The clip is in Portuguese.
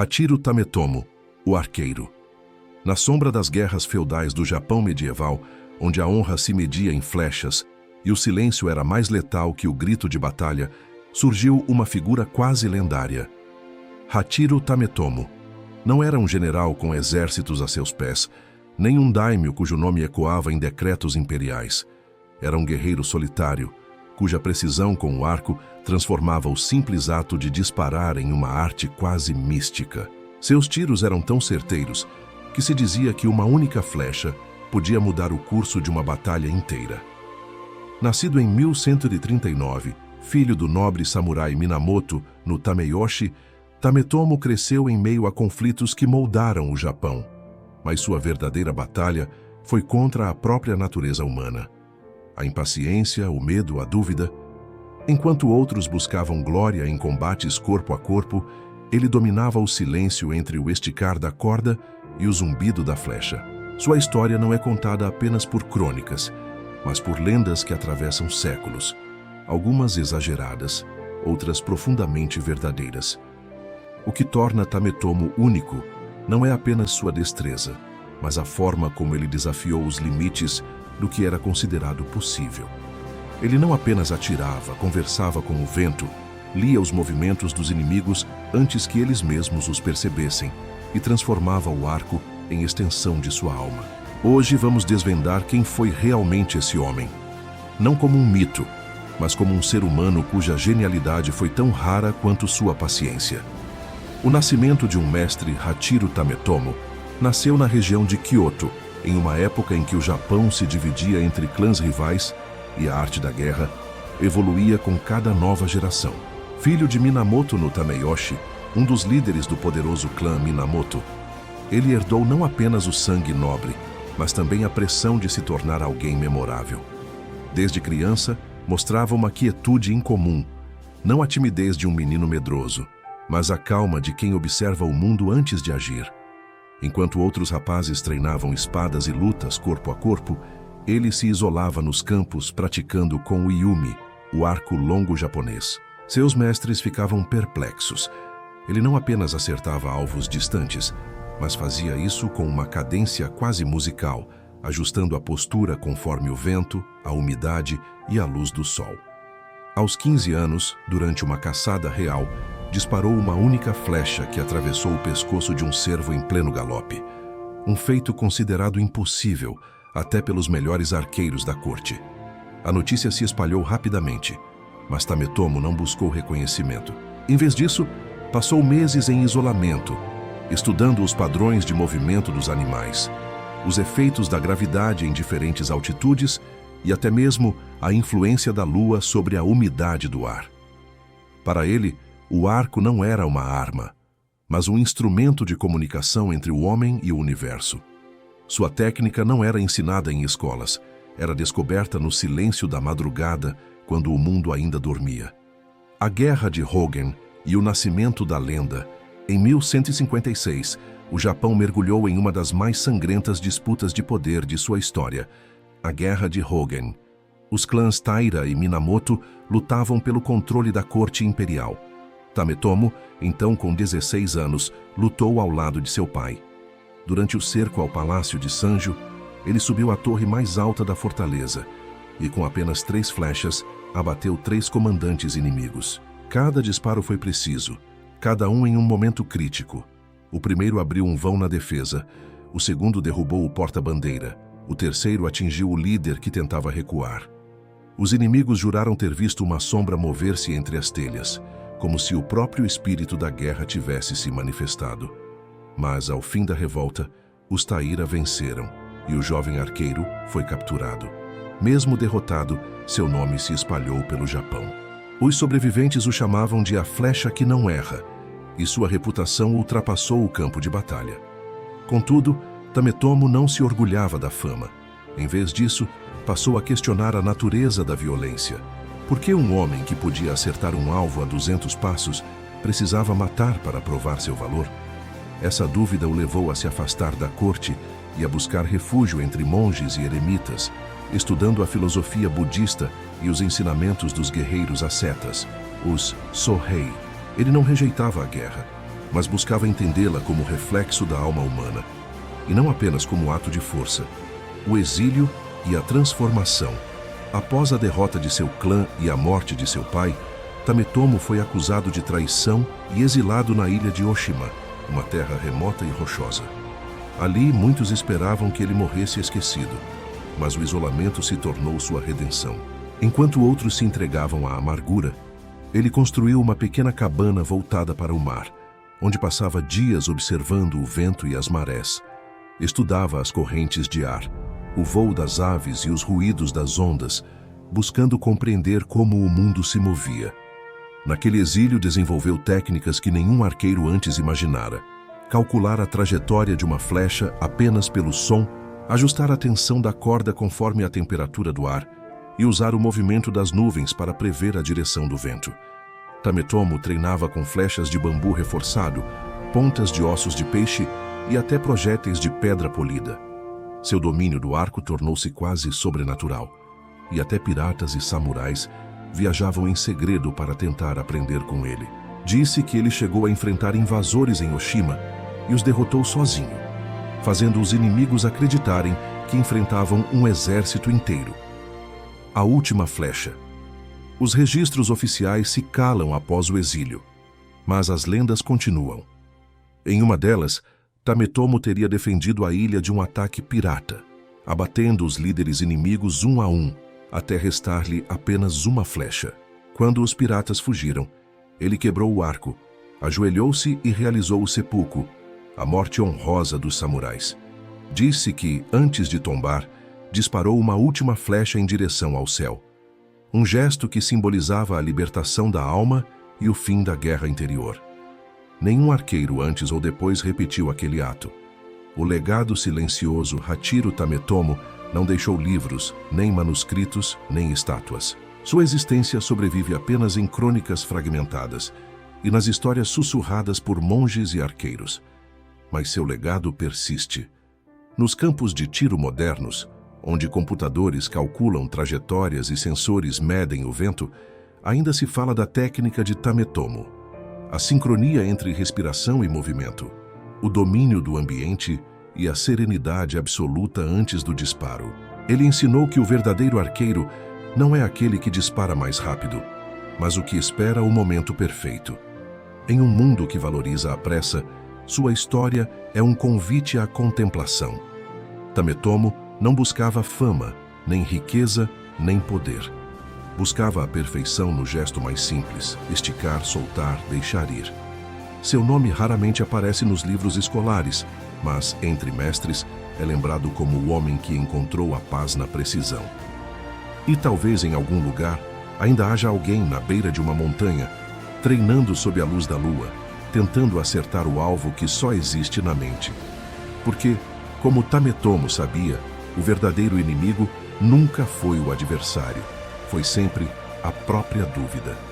Hachiro Tametomo, o arqueiro. Na sombra das guerras feudais do Japão medieval, onde a honra se media em flechas e o silêncio era mais letal que o grito de batalha, surgiu uma figura quase lendária. Hachiro Tametomo não era um general com exércitos a seus pés, nem um daimyo cujo nome ecoava em decretos imperiais. Era um guerreiro solitário, cuja precisão com o arco transformava o simples ato de disparar em uma arte quase mística. Seus tiros eram tão certeiros que se dizia que uma única flecha podia mudar o curso de uma batalha inteira. Nascido em 1139, filho do nobre samurai Minamoto no Tameyoshi, Tametomo cresceu em meio a conflitos que moldaram o Japão, mas sua verdadeira batalha foi contra a própria natureza humana. A impaciência, o medo, a dúvida. Enquanto outros buscavam glória em combates corpo a corpo, ele dominava o silêncio entre o esticar da corda e o zumbido da flecha. Sua história não é contada apenas por crônicas, mas por lendas que atravessam séculos, algumas exageradas, outras profundamente verdadeiras. O que torna Tametomo único não é apenas sua destreza, mas a forma como ele desafiou os limites do que era considerado possível. Ele não apenas atirava, conversava com o vento, lia os movimentos dos inimigos antes que eles mesmos os percebessem e transformava o arco em extensão de sua alma. Hoje vamos desvendar quem foi realmente esse homem. Não como um mito, mas como um ser humano cuja genialidade foi tão rara quanto sua paciência. O nascimento de um mestre, Hachiro Tametomo, nasceu na região de Kyoto, em uma época em que o Japão se dividia entre clãs rivais e a arte da guerra evoluía com cada nova geração. Filho de Minamoto no Tameyoshi, um dos líderes do poderoso clã Minamoto, ele herdou não apenas o sangue nobre, mas também a pressão de se tornar alguém memorável. Desde criança, mostrava uma quietude incomum, não a timidez de um menino medroso, mas a calma de quem observa o mundo antes de agir. Enquanto outros rapazes treinavam espadas e lutas corpo a corpo, ele se isolava nos campos praticando com o Yumi, o arco longo japonês. Seus mestres ficavam perplexos. Ele não apenas acertava alvos distantes, mas fazia isso com uma cadência quase musical, ajustando a postura conforme o vento, a umidade e a luz do sol. Aos 15 anos, durante uma caçada real, disparou uma única flecha que atravessou o pescoço de um cervo em pleno galope. Um feito considerado impossível, até pelos melhores arqueiros da corte. A notícia se espalhou rapidamente, mas Tametomo não buscou reconhecimento. Em vez disso, passou meses em isolamento, estudando os padrões de movimento dos animais, os efeitos da gravidade em diferentes altitudes e até mesmo a influência da lua sobre a umidade do ar. Para ele, o arco não era uma arma, mas um instrumento de comunicação entre o homem e o universo. Sua técnica não era ensinada em escolas, era descoberta no silêncio da madrugada, quando o mundo ainda dormia. A Guerra de Hogen e o nascimento da lenda. Em 1156, o Japão mergulhou em uma das mais sangrentas disputas de poder de sua história, a Guerra de Hogen. Os clãs Taira e Minamoto lutavam pelo controle da corte imperial. Tametomo, então com 16 anos, lutou ao lado de seu pai. Durante o cerco ao palácio de Sanjo, ele subiu à torre mais alta da fortaleza e, com apenas 3 flechas, abateu 3 comandantes inimigos. Cada disparo foi preciso, cada um em um momento crítico. O primeiro abriu um vão na defesa, o segundo derrubou o porta-bandeira, o terceiro atingiu o líder que tentava recuar. Os inimigos juraram ter visto uma sombra mover-se entre as telhas, como se o próprio espírito da guerra tivesse se manifestado. Mas, ao fim da revolta, os Taira venceram e o jovem arqueiro foi capturado. Mesmo derrotado, seu nome se espalhou pelo Japão. Os sobreviventes o chamavam de a flecha que não erra, e sua reputação ultrapassou o campo de batalha. Contudo, Tametomo não se orgulhava da fama. Em vez disso, passou a questionar a natureza da violência. Por que um homem que podia acertar um alvo a 200 passos precisava matar para provar seu valor? Essa dúvida o levou a se afastar da corte e a buscar refúgio entre monges e eremitas, estudando a filosofia budista e os ensinamentos dos guerreiros ascetas, os Sohei. Ele não rejeitava a guerra, mas buscava entendê-la como reflexo da alma humana, e não apenas como ato de força. O exílio e a transformação. Após a derrota de seu clã e a morte de seu pai, Tametomo foi acusado de traição e exilado na ilha de Oshima, uma terra remota e rochosa. Ali, muitos esperavam que ele morresse esquecido, mas o isolamento se tornou sua redenção. Enquanto outros se entregavam à amargura, ele construiu uma pequena cabana voltada para o mar, onde passava dias observando o vento e as marés. Estudava as correntes de ar, o voo das aves e os ruídos das ondas, buscando compreender como o mundo se movia. Naquele exílio, desenvolveu técnicas que nenhum arqueiro antes imaginara. Calcular a trajetória de uma flecha apenas pelo som, ajustar a tensão da corda conforme a temperatura do ar e usar o movimento das nuvens para prever a direção do vento. Tametomo treinava com flechas de bambu reforçado, pontas de ossos de peixe e até projéteis de pedra polida. Seu domínio do arco tornou-se quase sobrenatural, e até piratas e samurais viajavam em segredo para tentar aprender com ele. Disse que ele chegou a enfrentar invasores em Oshima e os derrotou sozinho, fazendo os inimigos acreditarem que enfrentavam um exército inteiro. A última flecha. Os registros oficiais se calam após o exílio, mas as lendas continuam. Em uma delas, Tametomo teria defendido a ilha de um ataque pirata, abatendo os líderes inimigos um a um, até restar-lhe apenas uma flecha. Quando os piratas fugiram, ele quebrou o arco, ajoelhou-se e realizou o seppuku, a morte honrosa dos samurais. Disse que, antes de tombar, disparou uma última flecha em direção ao céu. Um gesto que simbolizava a libertação da alma e o fim da guerra interior. Nenhum arqueiro antes ou depois repetiu aquele ato. O legado silencioso Hachiro Tametomo não deixou livros, nem manuscritos, nem estátuas. Sua existência sobrevive apenas em crônicas fragmentadas e nas histórias sussurradas por monges e arqueiros. Mas seu legado persiste. Nos campos de tiro modernos, onde computadores calculam trajetórias e sensores medem o vento, ainda se fala da técnica de Tametomo. A sincronia entre respiração e movimento, o domínio do ambiente e a serenidade absoluta antes do disparo. Ele ensinou que o verdadeiro arqueiro não é aquele que dispara mais rápido, mas o que espera o momento perfeito. Em um mundo que valoriza a pressa, sua história é um convite à contemplação. Tametomo não buscava fama, nem riqueza, nem poder. Buscava a perfeição no gesto mais simples, esticar, soltar, deixar ir. Seu nome raramente aparece nos livros escolares, mas, entre mestres, é lembrado como o homem que encontrou a paz na precisão. E talvez em algum lugar ainda haja alguém na beira de uma montanha, treinando sob a luz da lua, tentando acertar o alvo que só existe na mente. Porque, como Tametomo sabia, o verdadeiro inimigo nunca foi o adversário, foi sempre a própria dúvida.